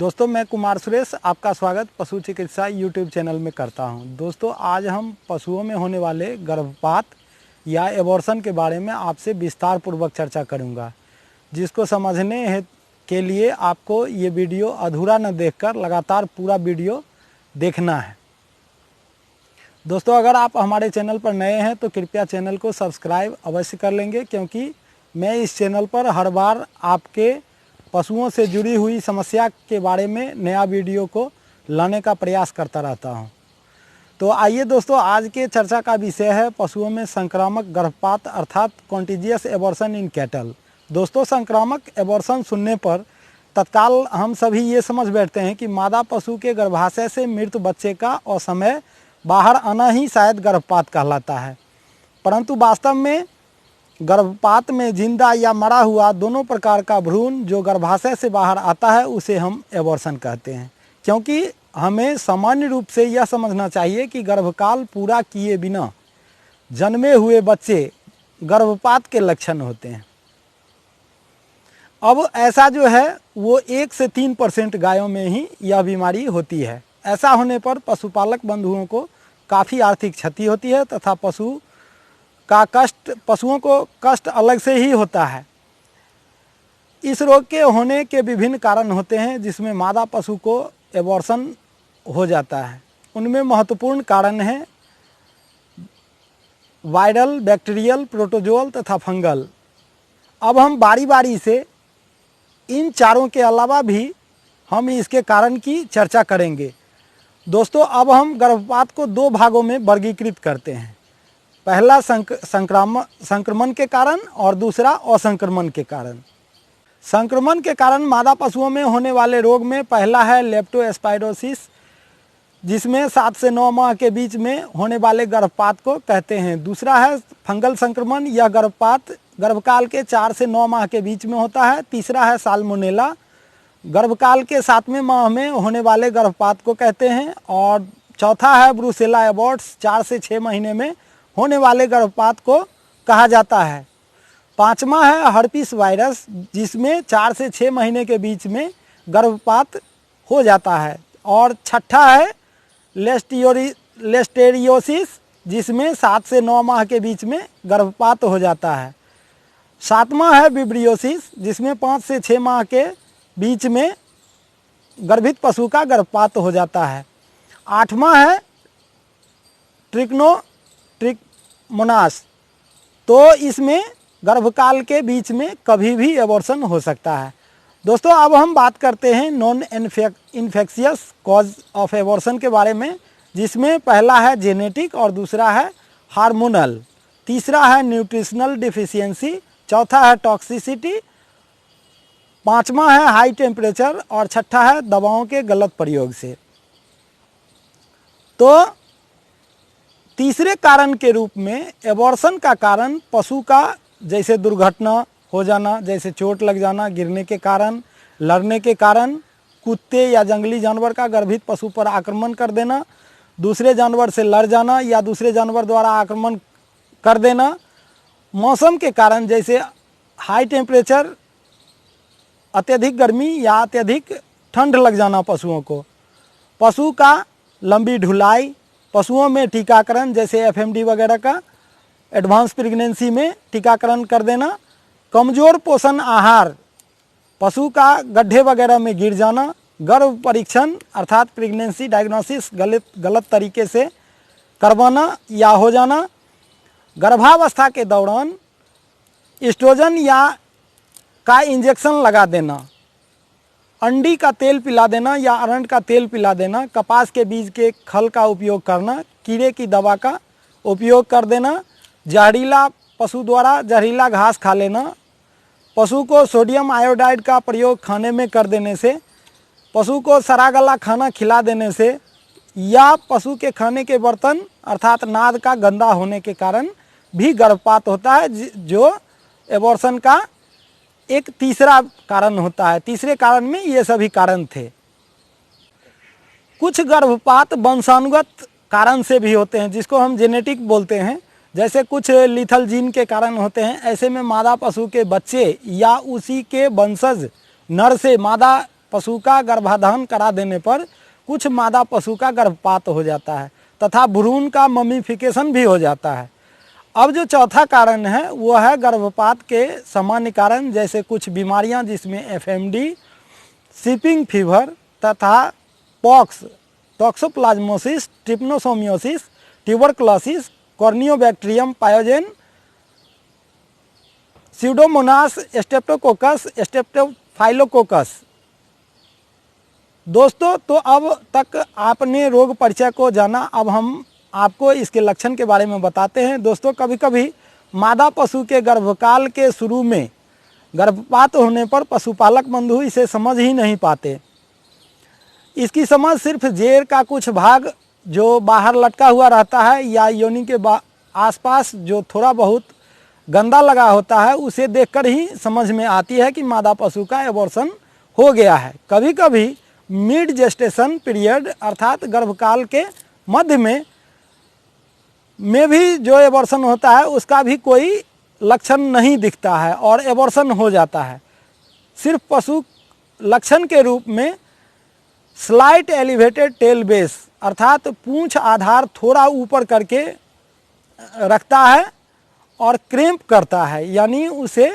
दोस्तों मैं कुमार सुरेश आपका स्वागत पशु चिकित्सा यूट्यूब चैनल में करता हूं। दोस्तों आज हम पशुओं में होने वाले गर्भपात या एबॉर्शन के बारे में आपसे विस्तार पूर्वक चर्चा करूंगा, जिसको समझने के लिए आपको ये वीडियो अधूरा न देखकर लगातार पूरा वीडियो देखना है। दोस्तों अगर आप हमारे चैनल पर नए हैं तो कृपया चैनल को सब्सक्राइब अवश्य कर लेंगे, क्योंकि मैं इस चैनल पर हर बार आपके पशुओं से जुड़ी हुई समस्या के बारे में नया वीडियो को लाने का प्रयास करता रहता हूं। तो आइए दोस्तों, आज के चर्चा का विषय है पशुओं में संक्रामक गर्भपात अर्थात कॉन्टिजियस एबॉर्शन इन कैटल। दोस्तों संक्रामक एबॉर्शन सुनने पर तत्काल हम सभी ये समझ बैठते हैं कि मादा पशु के गर्भाशय से मृत बच्चे का असमय बाहर आना ही शायद गर्भपात कहलाता है, परंतु वास्तव में गर्भपात में जिंदा या मरा हुआ दोनों प्रकार का भ्रूण जो गर्भाशय से बाहर आता है उसे हम एबॉर्शन कहते हैं। क्योंकि हमें सामान्य रूप से यह समझना चाहिए कि गर्भकाल पूरा किए बिना जन्मे हुए बच्चे गर्भपात के लक्षण होते हैं। अब ऐसा जो है वो 1 से 3% गायों में ही यह बीमारी होती है। ऐसा होने पर पशुपालक बंधुओं को काफ़ी आर्थिक क्षति होती है तथा पशुओं को कष्ट अलग से ही होता है। इस रोग के होने के विभिन्न कारण होते हैं, जिसमें मादा पशु को एबॉर्शन हो जाता है। उनमें महत्वपूर्ण कारण हैं वायरल, बैक्टीरियल, प्रोटोजोअल तथा फंगल। अब हम बारी बारी से इन चारों के अलावा भी हम इसके कारण की चर्चा करेंगे। दोस्तों अब हम गर्भपात को 2 भागों में वर्गीकृत करते हैं। पहला संक्रमण के कारण और दूसरा असंक्रमण के कारण। संक्रमण के कारण मादा पशुओं में होने वाले रोग में पहला है लेप्टोस्पाइरोसिस, जिसमें 7 से 9 माह के बीच में होने वाले गर्भपात को कहते हैं। दूसरा है फंगल संक्रमण, यह गर्भपात गर्भकाल के 4 से 9 माह के बीच में होता है। तीसरा है साल्मोनेला, गर्भकाल के 7वें माह में होने वाले गर्भपात को कहते हैं। और चौथा है ब्रुसेला एबॉर्ट्स, 4 से 6 महीने में होने वाले गर्भपात को कहा जाता है। 5वां है हर्पिस वायरस, जिसमें 4 से 6 महीने के बीच में गर्भपात हो जाता है। और छठा है लिस्टेरियोसिस, जिसमें 7 से 9 माह के बीच में गर्भपात हो जाता है। 7वां है विब्रियोसिस, जिसमें 5 से 6 माह के बीच में गर्भित पशु का गर्भपात हो जाता है। 8वां है ट्रिकोमोनास, तो इसमें गर्भकाल के बीच में कभी भी एबॉर्शन हो सकता है। दोस्तों अब हम बात करते हैं non infectious cause of abortion के बारे में, जिसमें पहला है जेनेटिक और दूसरा है हार्मोनल, तीसरा है न्यूट्रिशनल डिफिशियंसी, चौथा है टॉक्सिसिटी, 5वां है हाई टेम्परेचर और छठा है दवाओं के गलत प्रयोग से। तो तीसरे कारण के रूप में एबॉर्शन का कारण पशु का जैसे दुर्घटना हो जाना, जैसे चोट लग जाना, गिरने के कारण, लड़ने के कारण, कुत्ते या जंगली जानवर का गर्भित पशु पर आक्रमण कर देना, दूसरे जानवर से लड़ जाना या दूसरे जानवर द्वारा आक्रमण कर देना, मौसम के कारण जैसे हाई टेम्परेचर, अत्यधिक गर्मी या अत्यधिक ठंड लग जाना पशुओं को, पशु का लंबी ढुलाई, पशुओं में टीकाकरण जैसे एफएमडी वगैरह का, एडवांस प्रेगनेंसी में टीकाकरण कर देना, कमज़ोर पोषण आहार, पशु का गड्ढे वगैरह में गिर जाना, गर्भ परीक्षण अर्थात प्रेगनेंसी डायग्नोसिस गलत तरीके से करवाना या हो जाना, गर्भावस्था के दौरान एस्ट्रोजन या का इंजेक्शन लगा देना, अंडी का तेल पिला देना या अरंड का तेल पिला देना, कपास के बीज के खल का उपयोग करना, कीड़े की दवा का उपयोग कर देना, जहरीला पशु द्वारा जहरीला घास खा लेना, पशु को सोडियम आयोडाइड का प्रयोग खाने में कर देने से, पशु को सड़ा गला खाना खिला देने से, या पशु के खाने के बर्तन अर्थात नाद का गंदा होने के कारण भी गर्भपात होता है, जो एबॉर्शन का एक तीसरा कारण होता है। तीसरे कारण में ये सभी कारण थे। कुछ गर्भपात वंशानुगत कारण से भी होते हैं, जिसको हम जेनेटिक बोलते हैं। जैसे कुछ लिथल जीन के कारण होते हैं। ऐसे में मादा पशु के बच्चे या उसी के वंशज नर से मादा पशु का गर्भाधान करा देने पर कुछ मादा पशु का गर्भपात हो जाता है तथा भ्रूण का ममीफिकेशन भी हो जाता है। अब जो चौथा कारण है वो है गर्भपात के सामान्य कारण, जैसे कुछ बीमारियां जिसमें एफएमडी, शिपिंग फीवर तथा pox, toxoplasmosis, trypanosomiasis, tuberculosis, corynebacterium pyogenes, pseudomonas, streptococcus, staphylococcus. दोस्तों, तो अब तक आपने रोग परिचय को जाना, अब हम आपको इसके लक्षण के बारे में बताते हैं। दोस्तों, कभी कभी मादा पशु के गर्भकाल के शुरू में गर्भपात होने पर पशुपालक बंधु इसे समझ ही नहीं पाते। इसकी समझ सिर्फ जेर का कुछ भाग जो बाहर लटका हुआ रहता है या योनि के आसपास जो थोड़ा बहुत गंदा लगा होता है उसे देखकर ही समझ में आती है कि मादा पशु का एबॉर्शन हो गया है। कभी कभी मिड जेस्टेशन पीरियड अर्थात गर्भकाल के मध्य में भी जो एबॉर्शन होता है उसका भी कोई लक्षण नहीं दिखता है और एबॉर्शन हो जाता है। सिर्फ पशु लक्षण के रूप में स्लाइट एलिवेटेड टेल बेस अर्थात पूंछ आधार थोड़ा ऊपर करके रखता है और क्रैम्प करता है, यानी उसे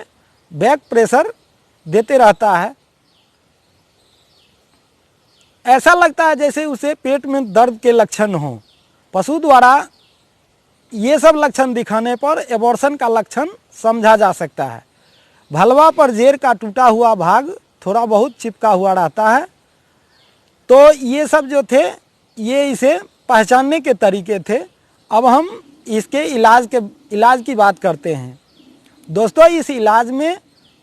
बैक प्रेशर देते रहता है। ऐसा लगता है जैसे उसे पेट में दर्द के लक्षण हो। पशु द्वारा ये सब लक्षण दिखाने पर एबॉर्शन का लक्षण समझा जा सकता है। भलवा पर जेर का टूटा हुआ भाग थोड़ा बहुत चिपका हुआ रहता है। तो ये सब जो थे ये इसे पहचानने के तरीके थे। अब हम इसके इलाज की बात करते हैं। दोस्तों, इस इलाज में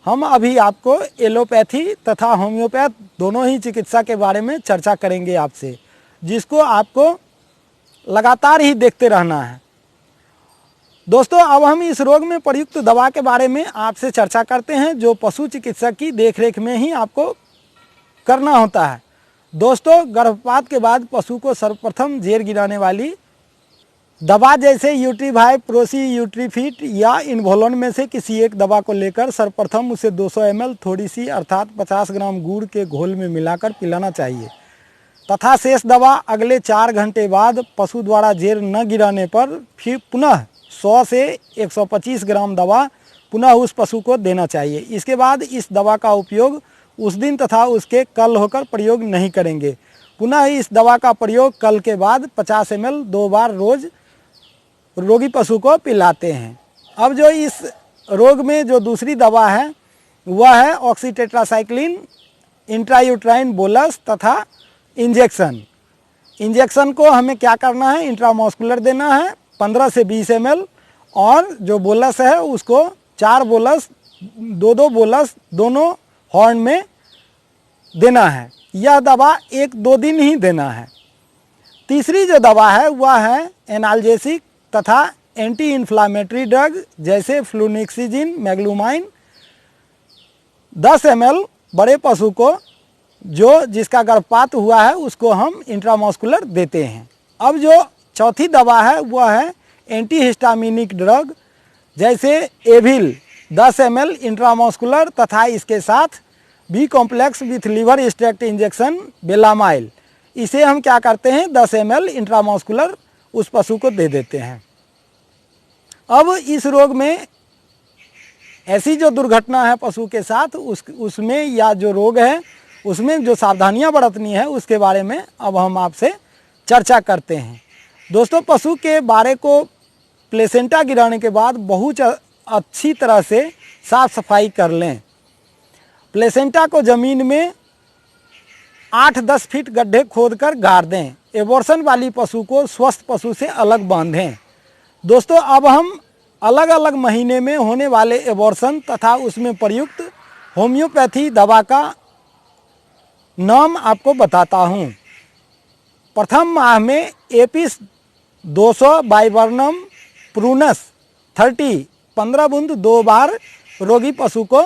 हम अभी आपको एलोपैथी तथा होम्योपैथ दोनों ही चिकित्सा के बारे में चर्चा करेंगे आपसे, जिसको आपको लगातार ही देखते रहना है। दोस्तों, अब हम इस रोग में प्रयुक्त दवा के बारे में आपसे चर्चा करते हैं जो पशु चिकित्सक की देखरेख में ही आपको करना होता है। दोस्तों, गर्भपात के बाद पशु को सर्वप्रथम जेर गिराने वाली दवा जैसे यूट्रीवाई, प्रोसी, यूट्रीफिट या इन्वोलोन में से किसी एक दवा को लेकर सर्वप्रथम उसे 200 ml थोड़ी सी अर्थात 50 ग्राम गुड़ के घोल में मिलाकर पिलाना चाहिए तथा शेष दवा अगले 4 घंटे बाद पशु द्वारा जेर न गिराने पर फिर पुनः 100 से 125 ग्राम दवा पुनः उस पशु को देना चाहिए। इसके बाद इस दवा का उपयोग उस दिन तथा उसके कल होकर प्रयोग नहीं करेंगे। पुनः इस दवा का प्रयोग कल के बाद 50 ml 2 बार रोज रोगी पशु को पिलाते हैं। अब जो इस रोग में जो दूसरी दवा है वह है ऑक्सीटेट्रासाइक्लिन, इंट्रायूट्राइन बोलस तथा इंजेक्शन। इंजेक्शन को हमें क्या करना है, इंट्रामॉस्कुलर देना है 15 से 20 ml और जो बोलस है उसको 4 बोलस 2-2 बोलस दोनों हॉर्न में देना है। यह दवा 1-2 दिन ही देना है। तीसरी जो दवा है वह है एनाल्जेसिक तथा एंटी इन्फ्लामेटरी ड्रग जैसे फ्लूनिक्सिजिन, मैग्लूमाइन 10 ml बड़े पशु को जिसका गर्भपात हुआ है उसको हम इंट्रामॉस्कुलर देते हैं। अब जो चौथी दवा है वह है एंटी हिस्टामिनिक ड्रग जैसे एविल 10 ml इंट्रामॉस्कुलर तथा इसके साथ B complex with liver extract injection Belamyl. इसे हम क्या करते हैं 10 ml इंट्रामॉस्कुलर उस पशु को दे देते हैं। अब इस रोग में ऐसी जो दुर्घटना है पशु के साथ उसमें या जो रोग है उसमें जो सावधानियां बरतनी है उसके बारे में अब हम आपसे चर्चा करते हैं। दोस्तों, पशु के बारे को प्लेसेंटा गिराने के बाद बहुत अच्छी तरह से साफ सफाई कर लें। प्लेसेंटा को ज़मीन में 8-10 फीट गड्ढे खोदकर गाड़ दें। एबॉर्शन वाली पशु को स्वस्थ पशु से अलग बांधें। दोस्तों, अब हम अलग अलग महीने में होने वाले एबॉर्शन तथा उसमें प्रयुक्त होम्योपैथी दवा का नाम आपको बताता हूँ। प्रथम माह में एपिस 200 बाइवर्नम प्रूनस 30 15 बूंद 2 बार रोगी पशु को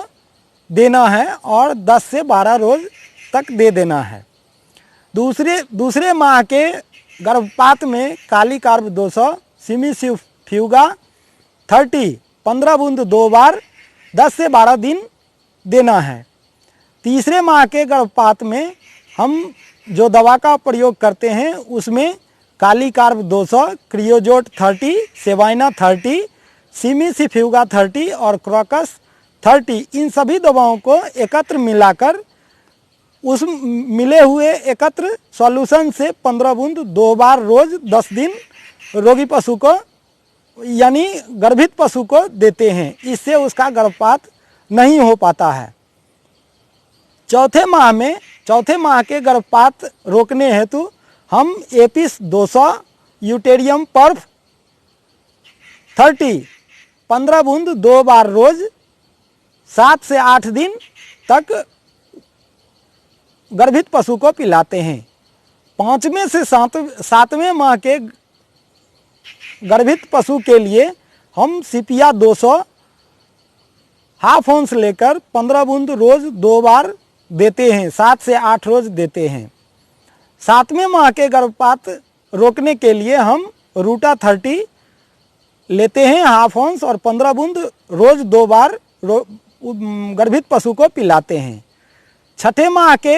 देना है और 10 से 12 रोज तक दे देना है। दूसरे माह के गर्भपात में काली कार्ब 200 सिमिसिफ्यूगा 30 15 बूंद 2 बार 10 से 12 दिन देना है। तीसरे माह के गर्भपात में हम जो दवा का प्रयोग करते हैं उसमें काली कार्ब 200, क्रियोजोट 30, सेवाइना 30, सिमिसिफ्यूगा 30 और क्रोकस 30, इन सभी दवाओं को एकत्र मिलाकर उस मिले हुए एकत्र सॉल्यूशन से 15 बूंद 2 बार रोज 10 दिन रोगी पशु को यानी गर्भित पशु को देते हैं। इससे उसका गर्भपात नहीं हो पाता है। चौथे माह के गर्भपात रोकने हेतु हम एपिस 200, यूटेरियम पर्फ 30, 15 बूंद 2 बार रोज 7 से 8 दिन तक गर्भित पशु को पिलाते हैं। 5वें से 7वें माह के गर्भित पशु के लिए हम सिपिया 200 हाफ ऑन्स लेकर 15 बूंद रोज 2 बार देते हैं, 7 से 8 रोज देते हैं। 7वें माह के गर्भपात रोकने के लिए हम रूटा 30 लेते हैं हाफ ऑन्स और 15 बूंद रोज 2 बार गर्भित पशु को पिलाते हैं। 6ठे माह के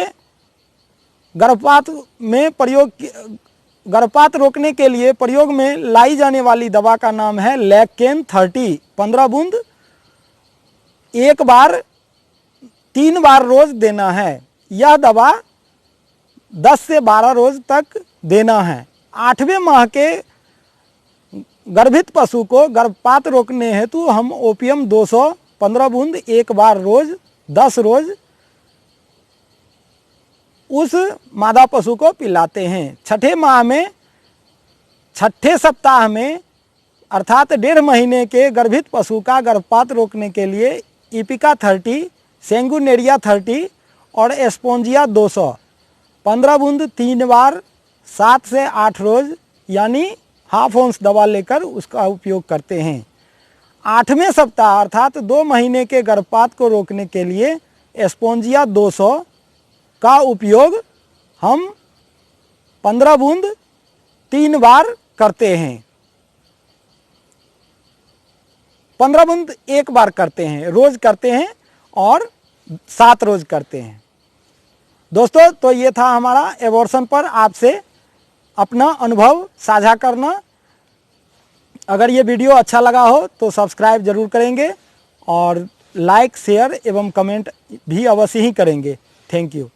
गर्भपात रोकने के लिए प्रयोग में लाई जाने वाली दवा का नाम है लैकेन 30, 15 बूंद 1 बार 3 बार रोज देना है। यह दवा 10 से 12 रोज तक देना है। 8वें माह के गर्भित पशु को गर्भपात रोकने हेतु हम ओपियम 200, 15 बूंद 1 बार रोज 10 रोज उस मादा पशु को पिलाते हैं। 6ठे सप्ताह में अर्थात 1.5 महीने के गर्भित पशु का गर्भपात रोकने के लिए इपिका 30, सेंगुनेरिया 30 और एस्पोंजिया 200, 15 बूंद 3 बार 7 से 8 रोज यानी हाफ ऑन्स दवा लेकर उसका उपयोग करते हैं। 8वें सप्ताह अर्थात 2 महीने के गर्भपात को रोकने के लिए एस्पोंजिया 200 का उपयोग हम 15 बूंद 3 बार करते हैं। 15 बूंद 1 बार करते हैं, रोज करते हैं और 7 रोज करते हैं। दोस्तों, तो ये था हमारा एबॉर्शन पर आपसे अपना अनुभव साझा करना। अगर ये वीडियो अच्छा लगा हो तो सब्सक्राइब जरूर करेंगे और लाइक, शेयर एवं कमेंट भी अवश्य ही करेंगे। Thank you.